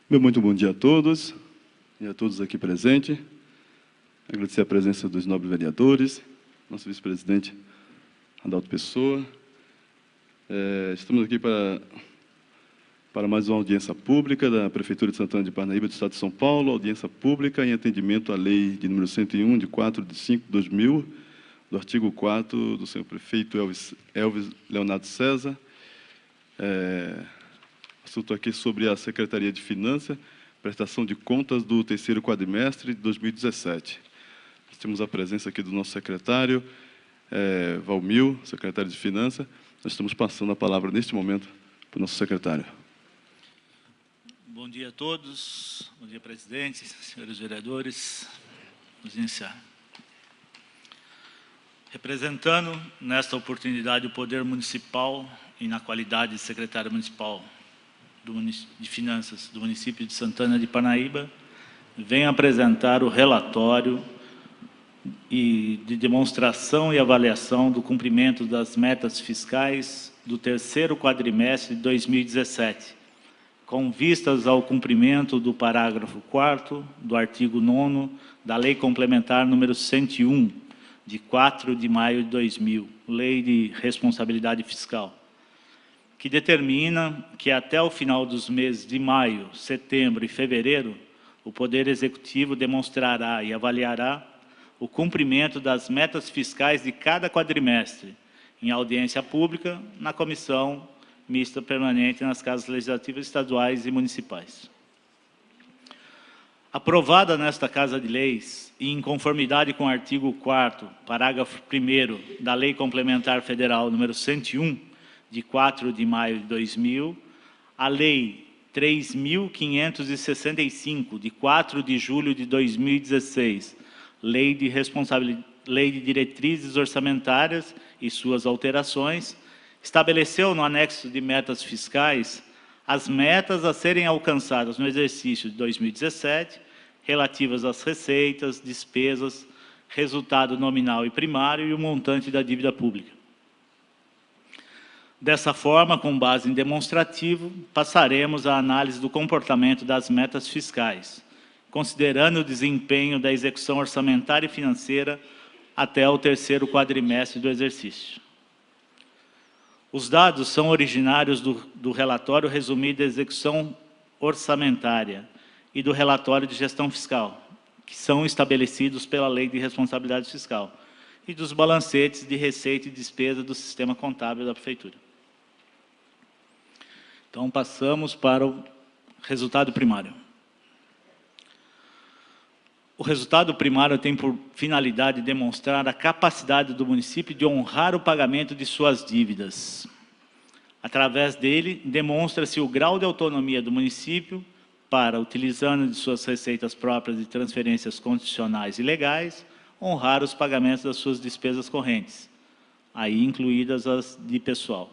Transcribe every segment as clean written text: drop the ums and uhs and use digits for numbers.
Meu muito bom dia a todos e a todos aqui presentes. Agradecer a presença dos nobres vereadores, nosso vice-presidente Adalto Pessoa. Estamos aqui para mais uma audiência pública da Prefeitura de Santana de Parnaíba, do Estado de São Paulo, audiência pública em atendimento à Lei de número 101, de 4/5/2000, do artigo 4 do senhor prefeito Elvis Leonardo César. Assunto aqui sobre a Secretaria de Finanças, prestação de contas do terceiro quadrimestre de 2017. Nós temos a presença aqui do nosso secretário, Valmil, secretário de Finanças. Nós estamos passando a palavra, neste momento, para o nosso secretário. Bom dia a todos. Bom dia, presidente, senhores vereadores. Vamos iniciar. Representando, nesta oportunidade, o Poder Municipal e na qualidade de secretário municipal de Finanças do município de Santana de Parnaíba, venho apresentar o relatório de demonstração e avaliação do cumprimento das metas fiscais do terceiro quadrimestre de 2017, com vistas ao cumprimento do parágrafo 4º do artigo 9º da Lei Complementar número 101, de 4 de maio de 2000, Lei de Responsabilidade Fiscal, que determina que até o final dos meses de maio, setembro e fevereiro, o Poder Executivo demonstrará e avaliará o cumprimento das metas fiscais de cada quadrimestre, em audiência pública, na Comissão Mista Permanente nas Casas Legislativas Estaduais e Municipais. Aprovada nesta Casa de Leis e em conformidade com o artigo 4º, parágrafo 1º da Lei Complementar Federal número 101, de 4 de maio de 2000, a Lei 3.565, de 4 de julho de 2016, Lei de Diretrizes Orçamentárias e suas alterações, estabeleceu no anexo de metas fiscais as metas a serem alcançadas no exercício de 2017, relativas às receitas, despesas, resultado nominal e primário e o montante da dívida pública. Dessa forma, com base em demonstrativo, passaremos à análise do comportamento das metas fiscais, considerando o desempenho da execução orçamentária e financeira até o terceiro quadrimestre do exercício. Os dados são originários do relatório resumido da execução orçamentária e do relatório de gestão fiscal, que são estabelecidos pela Lei de Responsabilidade Fiscal, e dos balancetes de receita e despesa do sistema contábil da Prefeitura. Então, passamos para o resultado primário. O resultado primário tem por finalidade demonstrar a capacidade do município de honrar o pagamento de suas dívidas. Através dele, demonstra-se o grau de autonomia do município para, utilizando de suas receitas próprias de transferências condicionais e legais, honrar os pagamentos das suas despesas correntes, aí incluídas as de pessoal,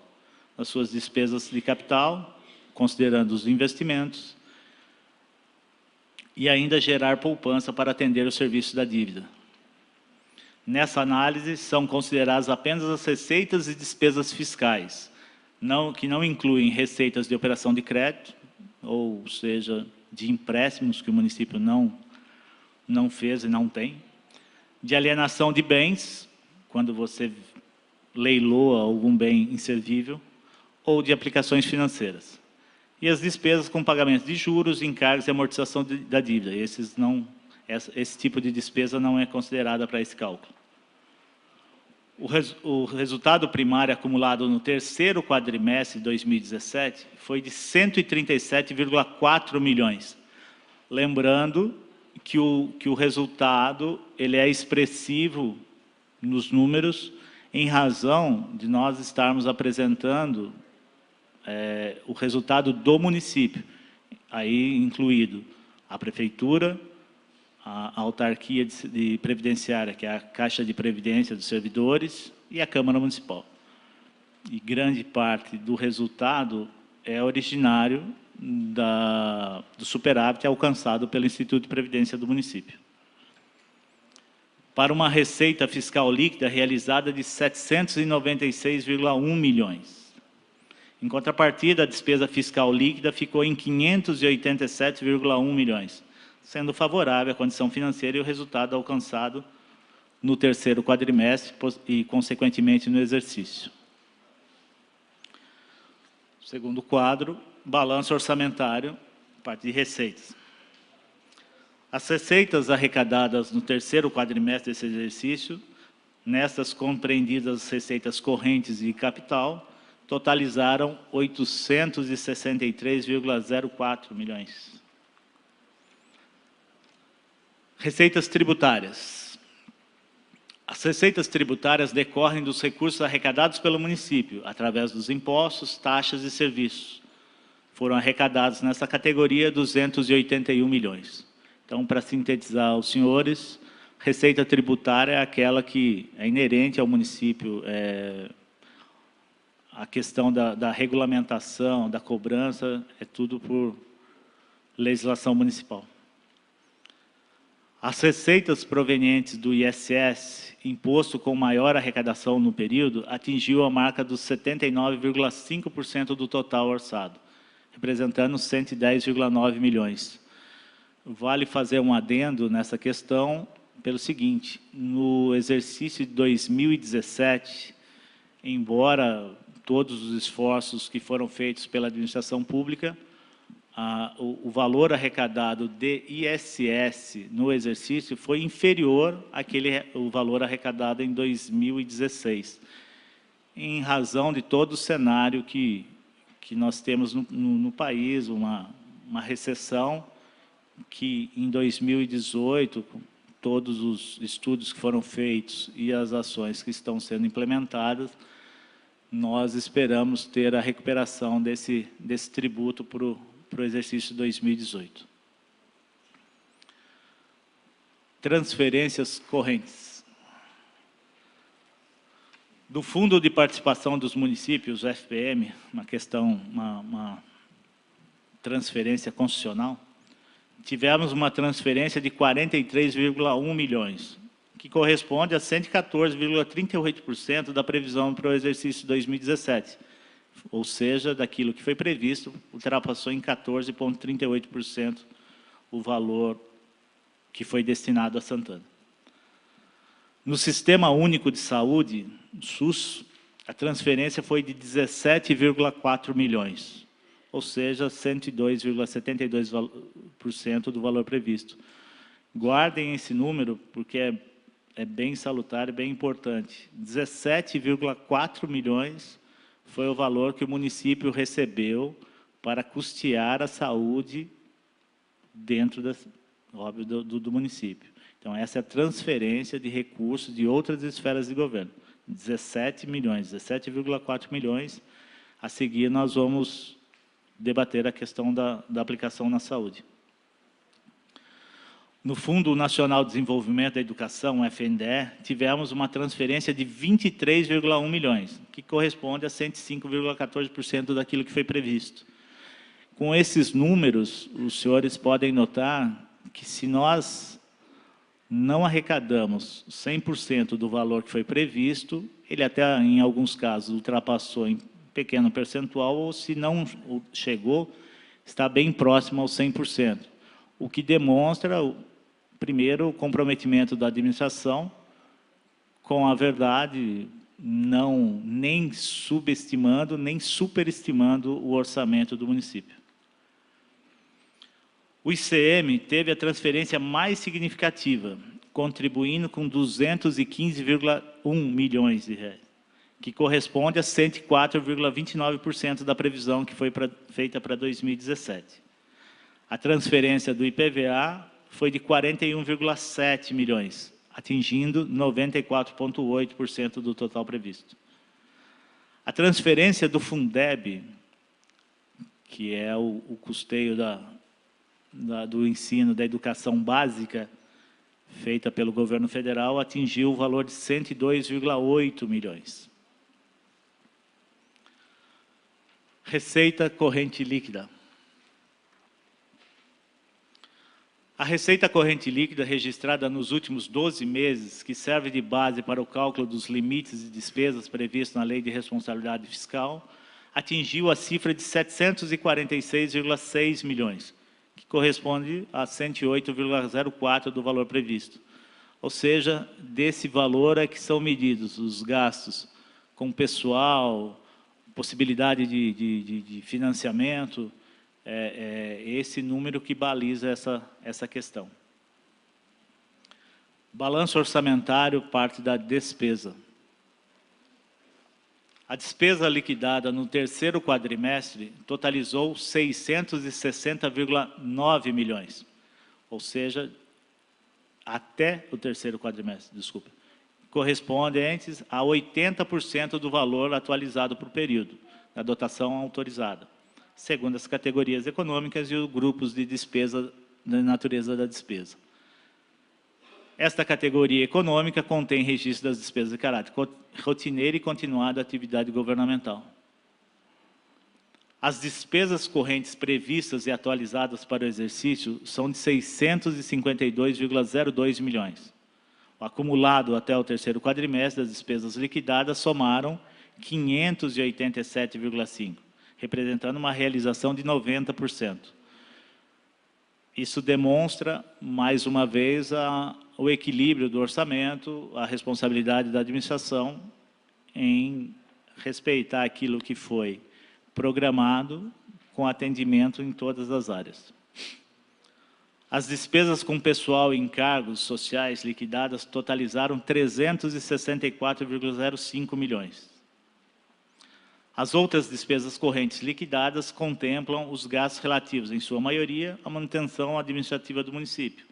as suas despesas de capital, considerando os investimentos, e ainda gerar poupança para atender o serviço da dívida. Nessa análise, são consideradas apenas as receitas e despesas fiscais, que não incluem receitas de operação de crédito, ou seja, de empréstimos que o município não fez e não tem, de alienação de bens, quando você leiloa algum bem inservível, ou de aplicações financeiras. E as despesas com pagamento de juros, encargos e amortização da dívida. Esse tipo de despesa não é considerada para esse cálculo. O resultado primário acumulado no terceiro quadrimestre de 2017 foi de 137,4 milhões. Lembrando que o resultado ele é expressivo nos números em razão de nós estarmos apresentando o resultado do município, aí incluído a Prefeitura, a autarquia de previdenciária, que é a Caixa de Previdência dos Servidores, e a Câmara Municipal. E grande parte do resultado é originário do superávit alcançado pelo Instituto de Previdência do município. Para uma receita fiscal líquida realizada de 796,1 milhões. Em contrapartida, a despesa fiscal líquida ficou em 587,1 milhões, sendo favorável à condição financeira e o resultado alcançado no terceiro quadrimestre e, consequentemente, no exercício. Segundo quadro, balanço orçamentário, parte de receitas. As receitas arrecadadas no terceiro quadrimestre desse exercício, nestas compreendidas as receitas correntes e capital, totalizaram 863,04 milhões. Receitas tributárias. As receitas tributárias decorrem dos recursos arrecadados pelo município, através dos impostos, taxas e serviços. Foram arrecadados nessa categoria 281 milhões. Então, para sintetizar aos senhores, receita tributária é aquela que é inerente ao município, a questão da regulamentação, da cobrança, é tudo por legislação municipal. As receitas provenientes do ISS, imposto com maior arrecadação no período, atingiu a marca dos 79,5% do total orçado, representando 110,9 milhões. Vale fazer um adendo nessa questão pelo seguinte: no exercício de 2017, embora todos os esforços que foram feitos pela administração pública, o valor arrecadado de ISS no exercício foi inferior ao valor arrecadado em 2016, em razão de todo o cenário que nós temos no país, uma recessão que em 2018, todos os estudos que foram feitos e as ações que estão sendo implementadas, nós esperamos ter a recuperação desse tributo para o exercício 2018. Transferências correntes. Do Fundo de Participação dos Municípios, o FPM, uma transferência constitucional, tivemos uma transferência de 43,1 milhões, que corresponde a 114,38% da previsão para o exercício 2017. Ou seja, daquilo que foi previsto, ultrapassou em 14,38% o valor que foi destinado a Santana. No Sistema Único de Saúde, SUS, a transferência foi de 17,4 milhões, ou seja, 102,72% do valor previsto. Guardem esse número, porque é bem salutar e bem importante. 17,4 milhões foi o valor que o município recebeu para custear a saúde dentro do município. Então, essa é a transferência de recursos de outras esferas de governo. 17 milhões, 17,4 milhões. A seguir, nós vamos debater a questão da aplicação na saúde. No Fundo Nacional de Desenvolvimento da Educação, FNDE, tivemos uma transferência de 23,1 milhões, que corresponde a 105,14% daquilo que foi previsto. Com esses números, os senhores podem notar que, se nós não arrecadamos 100% do valor que foi previsto, ele até, em alguns casos, ultrapassou em pequeno percentual, ou se não chegou, está bem próximo ao 100%, o que demonstra, primeiro, o comprometimento da administração com a verdade, nem subestimando, nem superestimando o orçamento do município. O ICM teve a transferência mais significativa, contribuindo com 215,1 milhões de reais, que corresponde a 104,29% da previsão que foi feita para 2017. A transferência do IPVA foi de 41,7 milhões, atingindo 94,8% do total previsto. A transferência do Fundeb, que é o custeio do ensino, da educação básica, feita pelo governo federal, atingiu o valor de 102,8 milhões. Receita corrente líquida. A receita corrente líquida registrada nos últimos 12 meses, que serve de base para o cálculo dos limites de despesas previstos na Lei de Responsabilidade Fiscal, atingiu a cifra de 746,6 milhões, que corresponde a 108,04% do valor previsto. Ou seja, desse valor é que são medidos os gastos com pessoal, possibilidade de financiamento, esse número que baliza essa questão. Balanço orçamentário parte da despesa. A despesa liquidada no terceiro quadrimestre totalizou 660,9 milhões, ou seja, até o terceiro quadrimestre, desculpa, correspondentes a 80% do valor atualizado por período, da dotação autorizada, segundo as categorias econômicas e os grupos de despesa da natureza da despesa. Esta categoria econômica contém registro das despesas de caráter rotineiro e continuado da atividade governamental. As despesas correntes previstas e atualizadas para o exercício são de 652,02 milhões. O acumulado até o terceiro quadrimestre das despesas liquidadas somaram 587,5, representando uma realização de 90%. Isso demonstra, mais uma vez, o equilíbrio do orçamento, a responsabilidade da administração em respeitar aquilo que foi programado com atendimento em todas as áreas. As despesas com pessoal e encargos sociais liquidadas totalizaram 364,05 milhões. As outras despesas correntes liquidadas contemplam os gastos relativos, em sua maioria, à manutenção administrativa do município,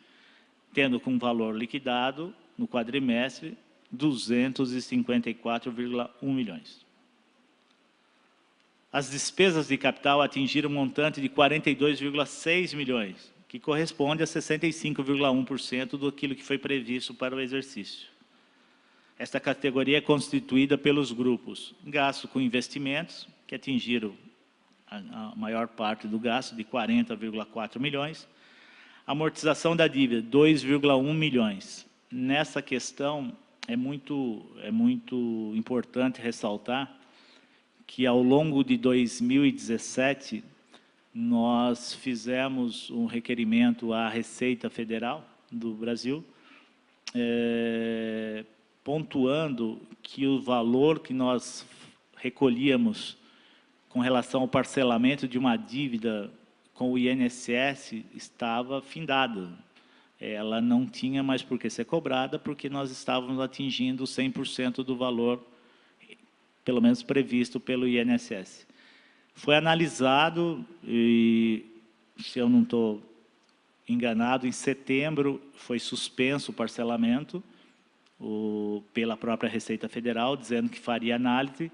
tendo com valor liquidado, no quadrimestre, 254,1 milhões. As despesas de capital atingiram um montante de 42,6 milhões, que corresponde a 65,1% daquilo que foi previsto para o exercício. Esta categoria é constituída pelos grupos gasto com investimentos, que atingiram a maior parte do gasto, de 40,4 milhões, amortização da dívida, 2,1 milhões. Nessa questão, é muito importante ressaltar que, ao longo de 2017, nós fizemos um requerimento à Receita Federal do Brasil, pontuando que o valor que nós recolhíamos com relação ao parcelamento de uma dívida com o INSS estava findada. Ela não tinha mais por que ser cobrada, porque nós estávamos atingindo 100% do valor, pelo menos previsto pelo INSS. Foi analisado, e, se eu não estou enganado, em setembro foi suspenso o parcelamento pela própria Receita Federal, dizendo que faria análise,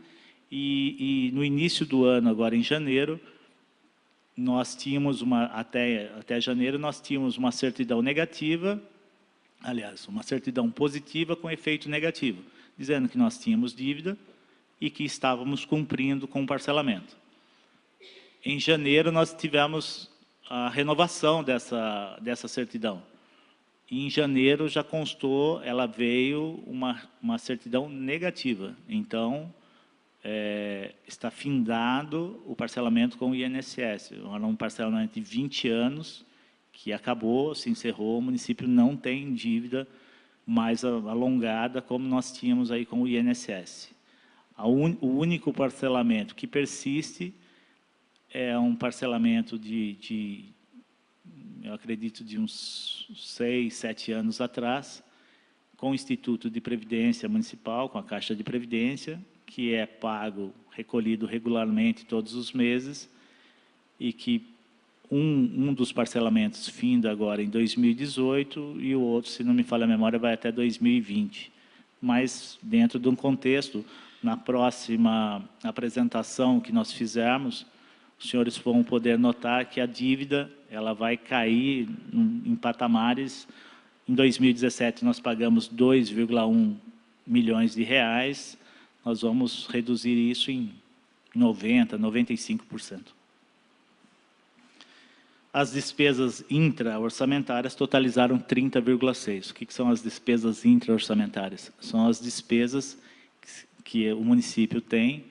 e no início do ano, agora em janeiro, nós tínhamos até janeiro, nós tínhamos uma certidão negativa, aliás, uma certidão positiva com efeito negativo, dizendo que nós tínhamos dívida e que estávamos cumprindo com o parcelamento. Em janeiro, nós tivemos a renovação dessa certidão. E em janeiro já constou, ela veio uma certidão negativa. Então, está findado o parcelamento com o INSS. Era um parcelamento de 20 anos, que acabou, se encerrou, o município não tem dívida mais alongada, como nós tínhamos aí com o INSS. O único parcelamento que persiste é um parcelamento eu acredito, de uns 6, 7 anos atrás, com o Instituto de Previdência Municipal, com a Caixa de Previdência, que é pago, recolhido regularmente todos os meses, e que um dos parcelamentos finda agora em 2018, e o outro, se não me falha a memória, vai até 2020. Mas, dentro de um contexto, na próxima apresentação que nós fizermos, os senhores vão poder notar que a dívida ela vai cair em patamares. Em 2017, nós pagamos 2,1 milhões de reais, nós vamos reduzir isso em 90%, 95%. As despesas intra-orçamentárias totalizaram 30,6%. O que são as despesas intra-orçamentárias? São as despesas que o município tem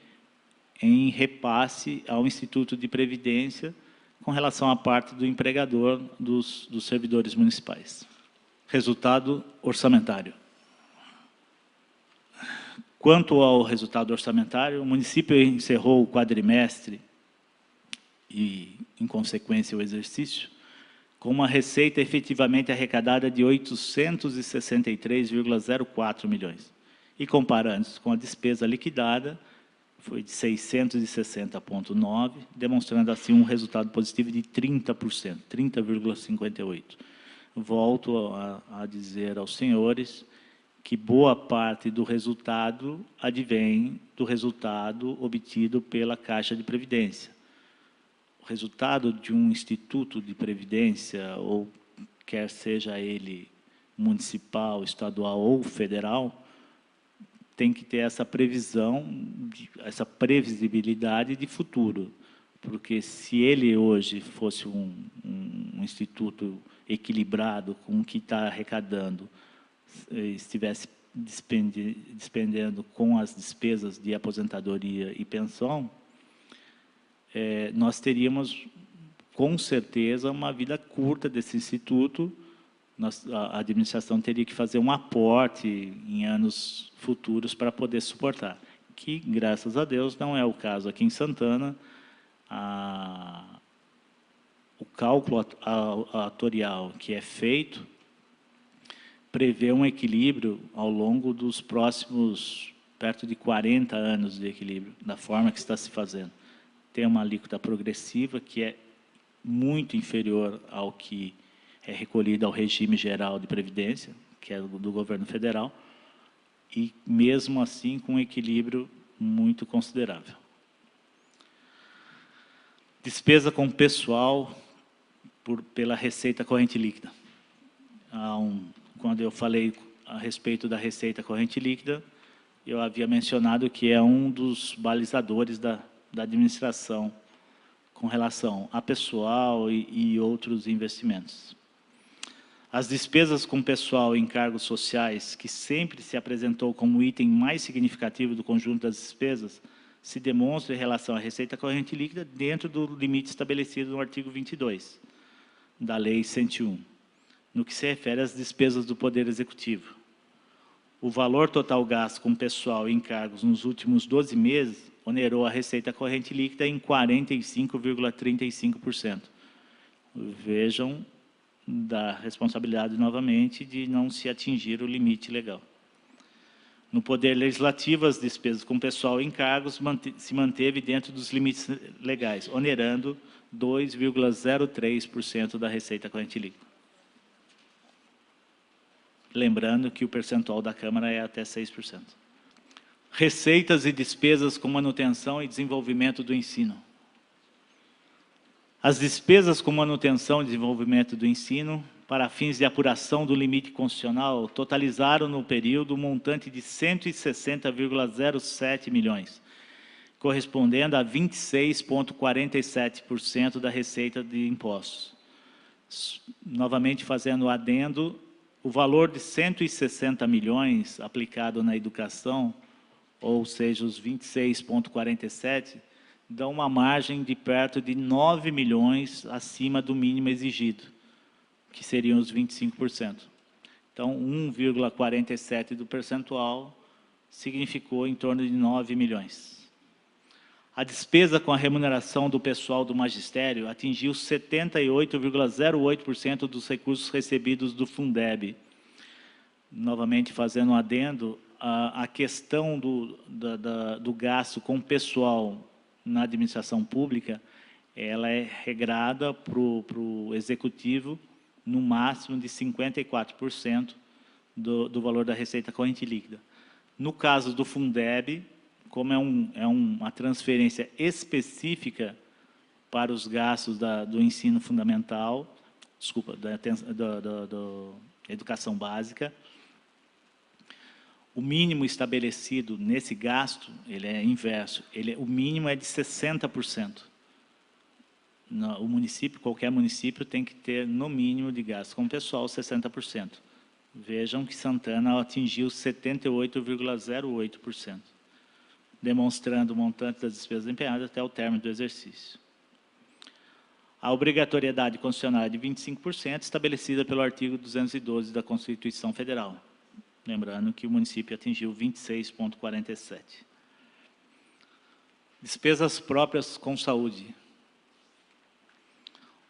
em repasse ao Instituto de Previdência com relação à parte do empregador dos servidores municipais. Resultado orçamentário. Quanto ao resultado orçamentário, o município encerrou o quadrimestre e, em consequência, o exercício, com uma receita efetivamente arrecadada de 863,04 milhões. E comparando com a despesa liquidada, foi de 660,9, demonstrando assim um resultado positivo de 30%, 30,58%. Volto a dizer aos senhores que boa parte do resultado advém do resultado obtido pela Caixa de Previdência. O resultado de um instituto de previdência, ou quer seja ele municipal, estadual ou federal, tem que ter essa previsão, essa previsibilidade de futuro. Porque se ele hoje fosse um instituto equilibrado com o que está arrecadando, estivesse despendendo com as despesas de aposentadoria e pensão, nós teríamos, com certeza, uma vida curta desse instituto. A administração teria que fazer um aporte em anos futuros para poder suportar, que, graças a Deus, não é o caso aqui em Santana. O cálculo atuarial que é feito prevê um equilíbrio ao longo dos próximos, perto de 40 anos de equilíbrio, da forma que está se fazendo. Tem uma alíquota progressiva que é muito inferior ao que é recolhido ao regime geral de previdência, que é do governo federal, e mesmo assim com um equilíbrio muito considerável. Despesa com pessoal pela receita corrente líquida. Quando eu falei a respeito da receita corrente líquida, eu havia mencionado que é um dos balizadores da administração com relação a pessoal e outros investimentos. As despesas com pessoal e encargos sociais, que sempre se apresentou como o item mais significativo do conjunto das despesas, se demonstra em relação à receita corrente líquida dentro do limite estabelecido no artigo 22 da Lei 101, no que se refere às despesas do Poder Executivo. O valor total gasto com pessoal e encargos nos últimos 12 meses onerou a receita corrente líquida em 45,35%. Vejam da responsabilidade, novamente, de não se atingir o limite legal. No Poder Legislativo, as despesas com pessoal e encargos se manteve dentro dos limites legais, onerando 2,03% da receita corrente líquida. Lembrando que o percentual da Câmara é até 6%. Receitas e despesas com manutenção e desenvolvimento do ensino. As despesas com manutenção e desenvolvimento do ensino, para fins de apuração do limite constitucional, totalizaram no período um montante de 160,07 milhões, correspondendo a 26,47% da receita de impostos. Novamente, fazendo o adendo, o valor de 160 milhões aplicado na educação, ou seja, os 26,47, dão uma margem de perto de 9 milhões acima do mínimo exigido, que seriam os 25%. Então, 1,47 do percentual significou em torno de 9 milhões. A despesa com a remuneração do pessoal do magistério atingiu 78,08% dos recursos recebidos do Fundeb. Novamente, fazendo um adendo, a questão do gasto com pessoal na administração pública, ela é regrada para o executivo no máximo de 54% do valor da receita corrente líquida. No caso do Fundeb, como é uma transferência específica para os gastos do ensino fundamental, da educação básica, o mínimo estabelecido nesse gasto, ele é inverso, o mínimo é de 60%. O município, qualquer município tem que ter, no mínimo, de gasto com pessoal, 60%. Vejam que Santana atingiu 78,08%. demonstrando o montante das despesas empenhadas até o término do exercício. A obrigatoriedade constitucional é de 25%, estabelecida pelo artigo 212 da Constituição Federal. Lembrando que o município atingiu 26,47%. Despesas próprias com saúde.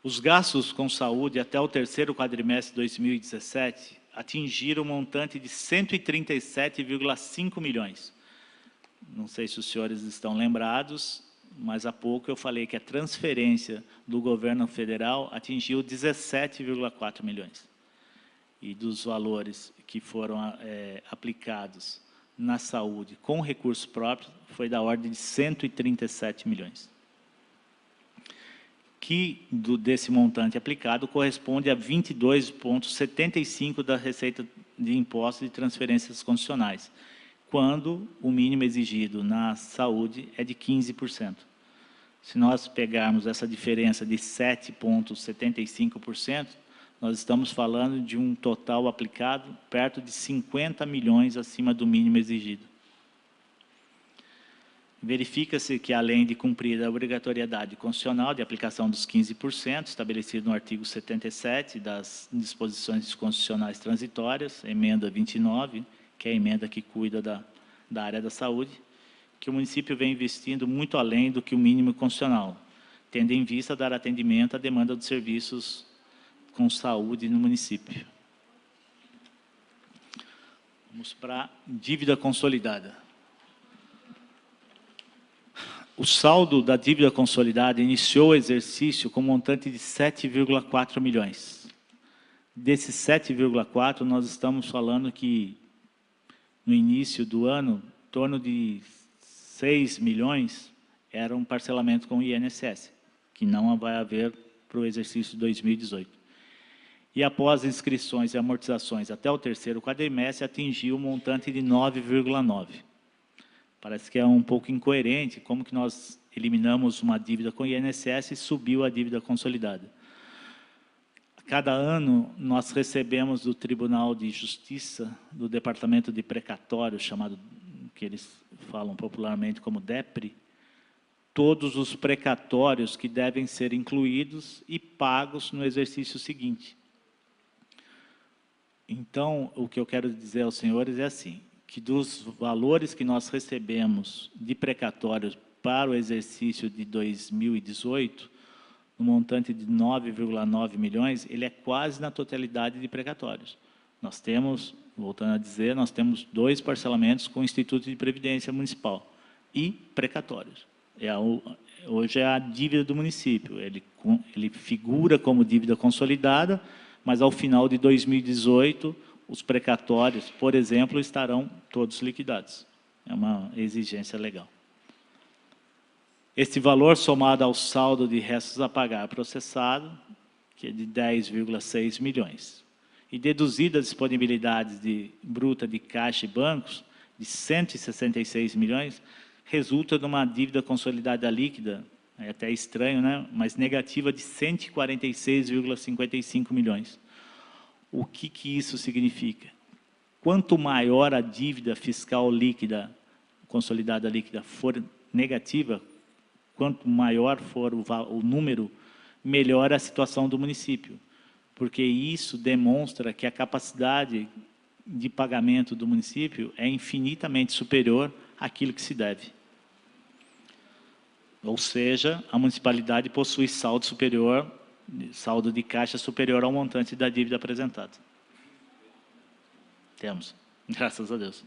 Os gastos com saúde até o terceiro quadrimestre de 2017 atingiram um montante de 137,5 milhões. Não sei se os senhores estão lembrados, mas há pouco eu falei que a transferência do governo federal atingiu 17,4 milhões. E dos valores que foram aplicados na saúde com recursos próprios foi da ordem de 137 milhões. Que desse montante aplicado corresponde a 22,75% da receita de impostos de transferências constitucionais, quando o mínimo exigido na saúde é de 15%. Se nós pegarmos essa diferença de 7,75%, nós estamos falando de um total aplicado perto de 50 milhões acima do mínimo exigido. Verifica-se que, além de cumprir a obrigatoriedade constitucional de aplicação dos 15%, estabelecido no artigo 77 das disposições constitucionais transitórias, emenda 29, que é a emenda que cuida da área da saúde, que o município vem investindo muito além do que o mínimo constitucional, tendo em vista dar atendimento à demanda de serviços com saúde no município. Vamos para a dívida consolidada. O saldo da dívida consolidada iniciou o exercício com um montante de 7,4 milhões. Desses 7,4, nós estamos falando que, no início do ano, em torno de 6 milhões era um parcelamento com o INSS, que não vai haver para o exercício de 2018. E após inscrições e amortizações até o terceiro quadrimestre, atingiu um montante de 9,9. Parece que é um pouco incoerente como que nós eliminamos uma dívida com o INSS e subiu a dívida consolidada. Cada ano, nós recebemos do Tribunal de Justiça, do Departamento de Precatório, chamado, que eles falam popularmente como DEPRE, todos os precatórios que devem ser incluídos e pagos no exercício seguinte. Então, o que eu quero dizer aos senhores é assim, que dos valores que nós recebemos de precatórios para o exercício de 2018, no montante de 9,9 milhões, ele é quase na totalidade de precatórios. Nós temos, voltando a dizer, nós temos 2 parcelamentos com o Instituto de Previdência Municipal e precatórios. Hoje é a dívida do município, ele figura como dívida consolidada, mas ao final de 2018, os precatórios, por exemplo, estarão todos liquidados. É uma exigência legal. Este valor, somado ao saldo de restos a pagar processado, que é de 10,6 milhões, e deduzido as disponibilidades bruta de caixa e bancos, de 166 milhões, resulta de uma dívida consolidada líquida, é até estranho, né? Mas negativa de 146,55 milhões. O que isso significa? Quanto maior a dívida fiscal líquida, consolidada líquida, for negativa, quanto maior for o número, melhor a situação do município, porque isso demonstra que a capacidade de pagamento do município é infinitamente superior àquilo que se deve. Ou seja, a municipalidade possui saldo de caixa superior ao montante da dívida apresentada. Temos, graças a Deus.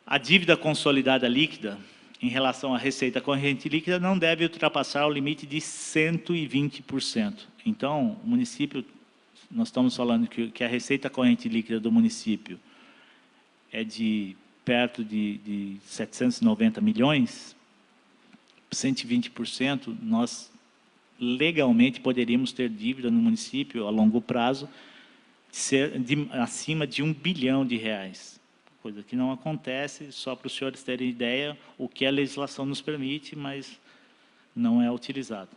A dívida consolidada líquida, em relação à receita corrente líquida, não deve ultrapassar o limite de 120%. Então, o município, nós estamos falando que a receita corrente líquida do município é de perto de 790 milhões, 120%, nós legalmente poderíamos ter dívida no município a longo prazo acima de R$1 bilhão, coisa que não acontece, só para os senhores terem ideia, o que a legislação nos permite, mas não é utilizado.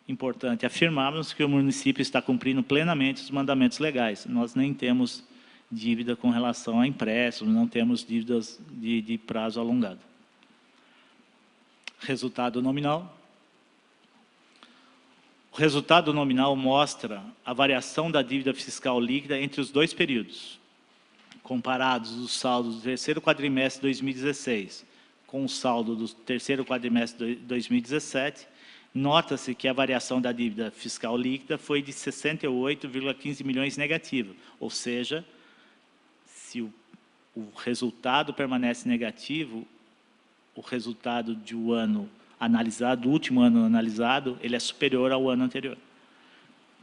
Importante afirmarmos que o município está cumprindo plenamente os mandamentos legais. Nós nem temos dívida com relação a empréstimos, não temos dívidas de prazo alongado. Resultado nominal. O resultado nominal mostra a variação da dívida fiscal líquida entre os dois períodos, comparados os saldos do terceiro quadrimestre de 2016 com o saldo do terceiro quadrimestre de 2017, nota-se que a variação da dívida fiscal líquida foi de 68,15 milhões negativa, ou seja, se o resultado permanece negativo, o resultado de um ano analisado, do último ano analisado, ele é superior ao ano anterior.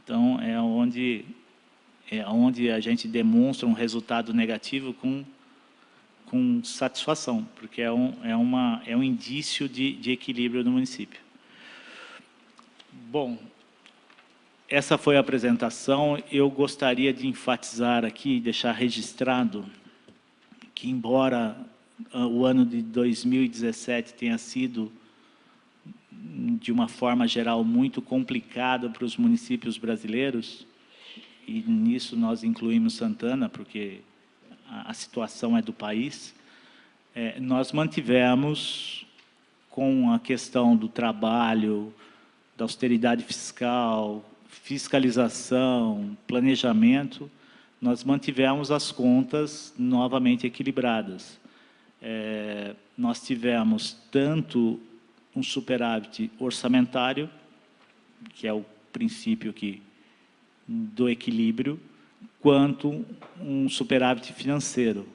Então, é onde a gente demonstra um resultado negativo com satisfação, porque é um indício de equilíbrio do município. Bom, essa foi a apresentação. Eu gostaria de enfatizar aqui, deixar registrado, que embora o ano de 2017 tenha sido, de uma forma geral, muito complicado para os municípios brasileiros, e nisso nós incluímos Santana, porque a situação é do país, nós mantivemos, com a questão do trabalho, da austeridade fiscal, fiscalização, planejamento, nós mantivemos as contas novamente equilibradas. Nós tivemos tanto um superávit orçamentário, que é o princípio do equilíbrio, quanto um superávit financeiro.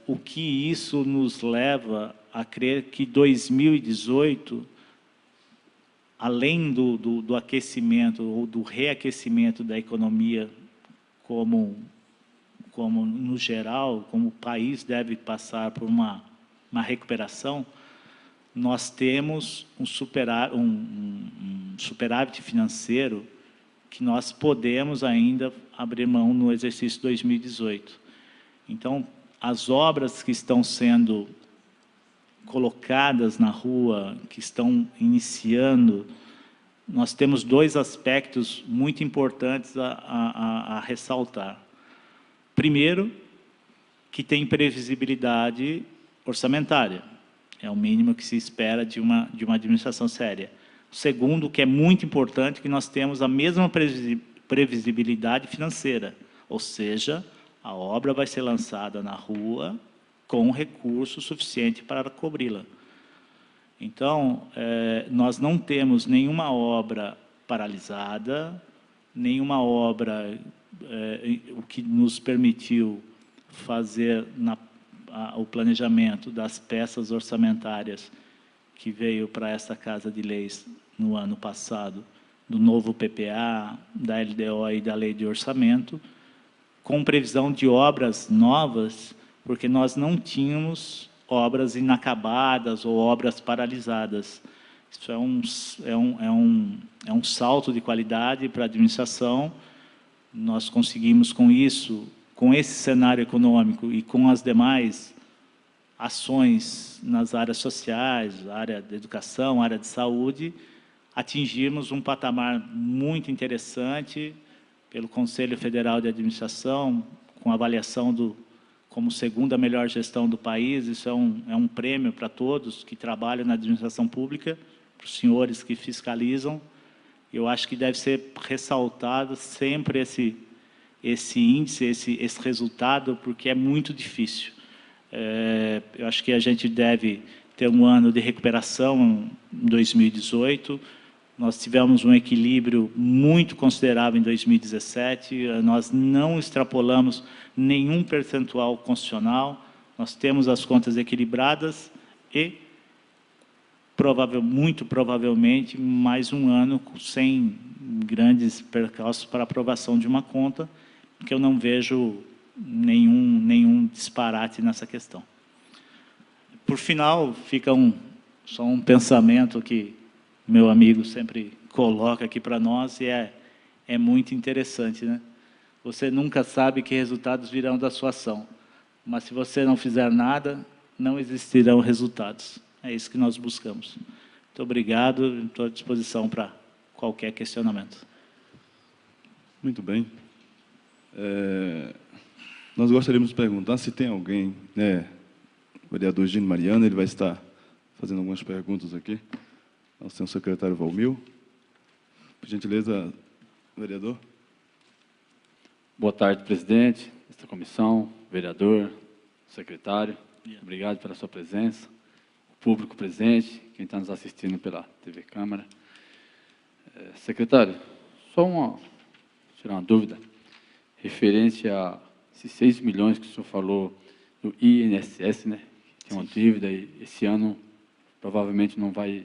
O que isso nos leva a crer que 2018, além do aquecimento ou do reaquecimento da economia como no geral, como o país deve passar por uma recuperação, nós temos um superávit financeiro que nós podemos ainda abrir mão no exercício 2018. Então, as obras que estão sendo colocadas na rua, que estão iniciando, nós temos dois aspectos muito importantes a ressaltar. Primeiro, que tem previsibilidade orçamentária. É o mínimo que se espera de uma administração séria. Segundo, que é muito importante, que nós temos a mesma previsibilidade financeira, ou seja, a obra vai ser lançada na rua com recurso suficiente para cobri-la. Então, nós não temos nenhuma obra paralisada, nenhuma obra o que nos permitiu fazer o planejamento das peças orçamentárias que veio para essa Casa de Leis no ano passado, do novo PPA, da LDO e da Lei de Orçamento, com previsão de obras novas, porque nós não tínhamos obras inacabadas ou obras paralisadas. Isso é um salto de qualidade para a administração. Nós conseguimos com isso, com esse cenário econômico e com as demais ações nas áreas sociais, área da educação, área de saúde, atingirmos um patamar muito interessante pelo Conselho Federal de Administração, com avaliação como segunda melhor gestão do país. Isso é um prêmio para todos que trabalham na administração pública, para os senhores que fiscalizam. Eu acho que deve ser ressaltado sempre esse índice, esse resultado, porque é muito difícil. Eu acho que a gente deve ter um ano de recuperação em 2018. Nós tivemos um equilíbrio muito considerável em 2017, nós não extrapolamos nenhum percentual constitucional, nós temos as contas equilibradas e, muito provavelmente, mais um ano sem grandes percalços para aprovação de uma conta, porque eu não vejo nenhum disparate nessa questão. Por final, fica só um pensamento que meu amigo sempre coloca aqui para nós, e é muito interessante, né? Você nunca sabe que resultados virão da sua ação, mas se você não fizer nada, não existirão resultados. É isso que nós buscamos. Muito obrigado, estou à disposição para qualquer questionamento. Muito bem. Nós gostaríamos de perguntar se tem alguém, né, o vereador Gino Mariano, ele vai estar fazendo algumas perguntas aqui ao senhor secretário Valmil. Por gentileza, vereador. Boa tarde, presidente desta comissão, vereador, secretário. Obrigado pela sua presença, o público presente, quem está nos assistindo pela TV Câmara. Secretário, tirar uma dúvida, referente a esses 6 milhões que o senhor falou do INSS, né? Tem uma dívida e esse ano provavelmente não vai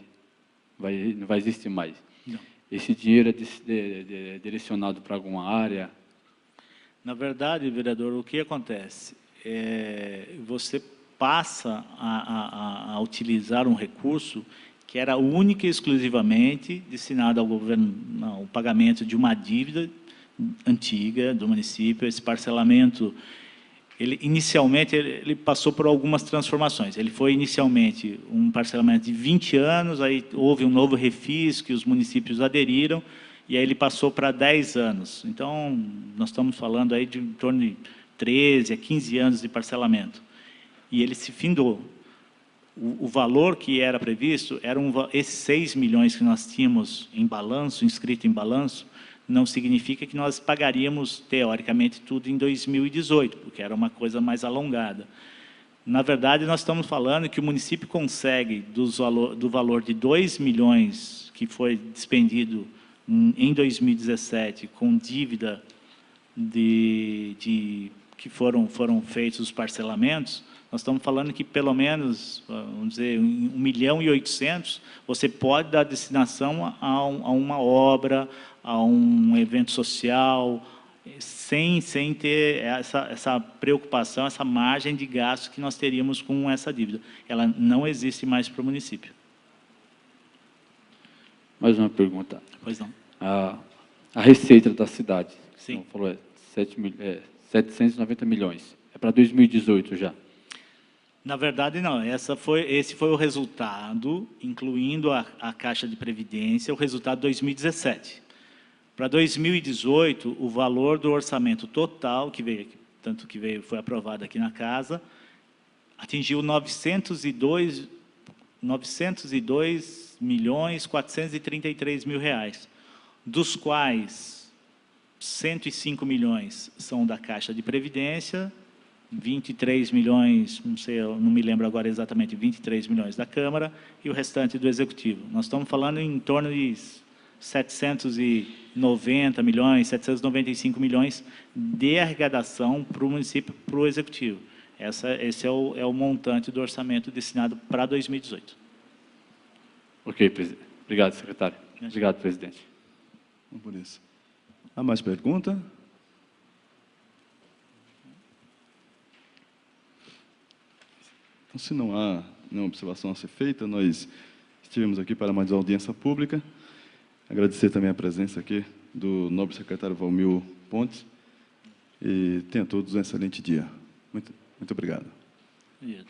existir mais. Não. Esse dinheiro é direcionado para alguma área? Na verdade, vereador, o que acontece? Você passa a utilizar um recurso que era única e exclusivamente destinado ao governo, ao pagamento de uma dívida antiga do município. Esse parcelamento, inicialmente, ele passou por algumas transformações. Ele foi, inicialmente, um parcelamento de 20 anos, aí houve um novo refis que os municípios aderiram, e aí ele passou para 10 anos. Então, nós estamos falando aí de em torno de 13 a 15 anos de parcelamento. E ele se findou. O valor que era previsto, esses 6 milhões que nós tínhamos em balanço, inscrito em balanço, não significa que nós pagaríamos, teoricamente, tudo em 2018, porque era uma coisa mais alongada. Na verdade, nós estamos falando que o município consegue, do valor de 2 milhões que foi despendido em 2017, com dívida que foram feitos os parcelamentos, nós estamos falando que, pelo menos, vamos dizer, 1.800.000, você pode dar destinação a uma obra, a um evento social, sem ter essa preocupação, essa margem de gasto que nós teríamos com essa dívida. Ela não existe mais para o município. Mais uma pergunta. Pois não. A receita da cidade, sim, falou, 790 milhões. É para 2018 já? Na verdade, não. Esse foi o resultado, incluindo a Caixa de Previdência, o resultado de 2017. Para 2018, o valor do orçamento total, foi aprovado aqui na Casa, atingiu 902.433.000 reais, dos quais 105 milhões são da Caixa de Previdência, 23 milhões, não sei, eu não me lembro agora exatamente, 23 milhões da Câmara e o restante do Executivo. Nós estamos falando em torno de 790 milhões, 795 milhões de arrecadação para o município, para o Executivo. Esse é o montante do orçamento destinado para 2018. Ok, presidente. Obrigado, secretário. Obrigado, presidente. Vamos por isso. Há mais pergunta? Então, se não há nenhuma observação a ser feita, nós estivemos aqui para mais audiência pública. Agradecer também a presença aqui do nobre secretário Valmil Pontes. E tenha todos um excelente dia. Muito obrigado. Isso.